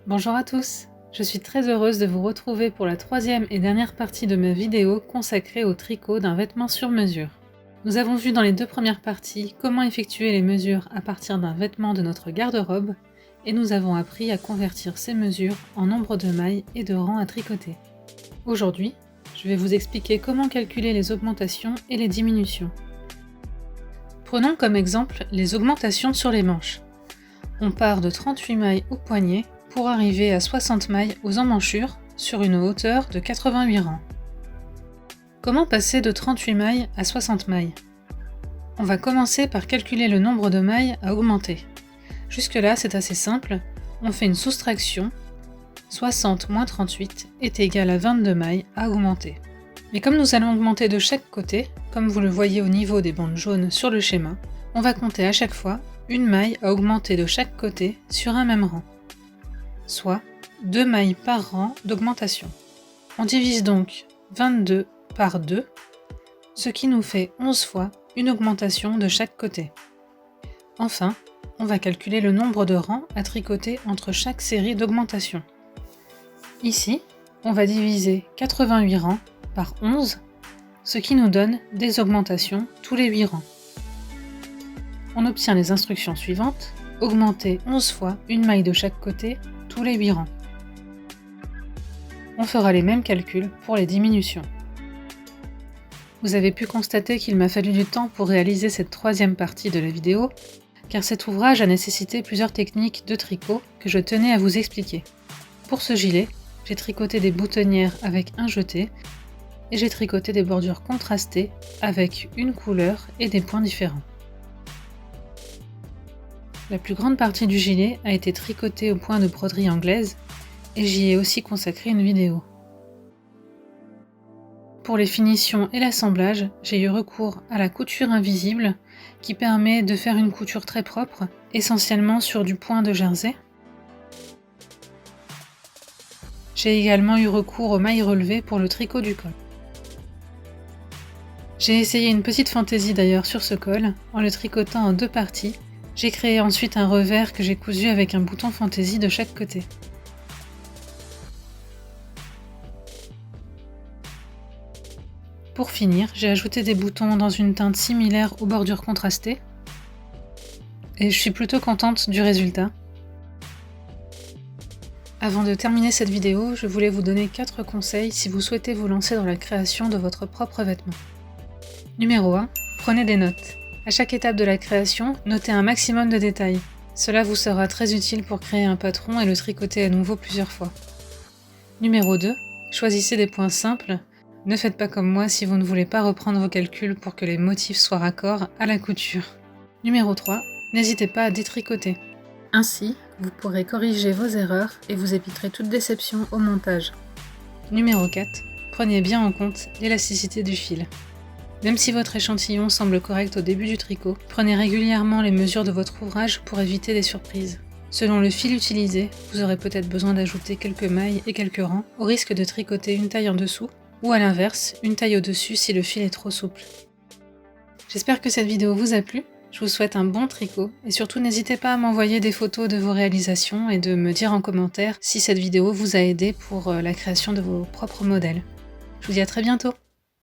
Bonjour à tous, je suis très heureuse de vous retrouver pour la troisième et dernière partie de ma vidéo consacrée au tricot d'un vêtement sur mesure. Nous avons vu dans les deux premières parties comment effectuer les mesures à partir d'un vêtement de notre garde-robe et nous avons appris à convertir ces mesures en nombre de mailles et de rangs à tricoter. Aujourd'hui, je vais vous expliquer comment calculer les augmentations et les diminutions. Prenons comme exemple les augmentations sur les manches. On part de 38 mailles au poignet pour arriver à 60 mailles aux emmanchures sur une hauteur de 88 rangs. Comment passer de 38 mailles à 60 mailles? On va commencer par calculer le nombre de mailles à augmenter. Jusque-là, c'est assez simple, on fait une soustraction, 60 moins 38 est égal à 22 mailles à augmenter. Mais comme nous allons augmenter de chaque côté, comme vous le voyez au niveau des bandes jaunes sur le schéma, on va compter à chaque fois une maille à augmenter de chaque côté sur un même rang, soit 2 mailles par rang d'augmentation. On divise donc 22 par 2, ce qui nous fait 11 fois une augmentation de chaque côté. Enfin, on va calculer le nombre de rangs à tricoter entre chaque série d'augmentations. Ici, on va diviser 88 rangs par 11, ce qui nous donne des augmentations tous les 8 rangs. On obtient les instructions suivantes, augmenter 11 fois une maille de chaque côté tous les 8 rangs. On fera les mêmes calculs pour les diminutions. Vous avez pu constater qu'il m'a fallu du temps pour réaliser cette troisième partie de la vidéo, car cet ouvrage a nécessité plusieurs techniques de tricot que je tenais à vous expliquer. Pour ce gilet, j'ai tricoté des boutonnières avec un jeté, et j'ai tricoté des bordures contrastées avec une couleur et des points différents. La plus grande partie du gilet a été tricotée au point de broderie anglaise, et j'y ai aussi consacré une vidéo. Pour les finitions et l'assemblage, j'ai eu recours à la couture invisible qui permet de faire une couture très propre, essentiellement sur du point de jersey. J'ai également eu recours aux mailles relevées pour le tricot du col. J'ai essayé une petite fantaisie d'ailleurs sur ce col, en le tricotant en deux parties. J'ai créé ensuite un revers que j'ai cousu avec un bouton fantaisie de chaque côté. Pour finir, j'ai ajouté des boutons dans une teinte similaire aux bordures contrastées, et je suis plutôt contente du résultat. Avant de terminer cette vidéo, je voulais vous donner 4 conseils si vous souhaitez vous lancer dans la création de votre propre vêtement. Numéro 1. Prenez des notes. À chaque étape de la création, notez un maximum de détails. Cela vous sera très utile pour créer un patron et le tricoter à nouveau plusieurs fois. Numéro 2. Choisissez des points simples. Ne faites pas comme moi si vous ne voulez pas reprendre vos calculs pour que les motifs soient raccords à la couture. Numéro 3. N'hésitez pas à détricoter. Ainsi, vous pourrez corriger vos erreurs et vous éviterez toute déception au montage. Numéro 4. Prenez bien en compte l'élasticité du fil. Même si votre échantillon semble correct au début du tricot, prenez régulièrement les mesures de votre ouvrage pour éviter des surprises. Selon le fil utilisé, vous aurez peut-être besoin d'ajouter quelques mailles et quelques rangs, au risque de tricoter une taille en dessous, ou à l'inverse, une taille au-dessus si le fil est trop souple. J'espère que cette vidéo vous a plu, je vous souhaite un bon tricot, et surtout n'hésitez pas à m'envoyer des photos de vos réalisations et de me dire en commentaire si cette vidéo vous a aidé pour la création de vos propres modèles. Je vous dis à très bientôt!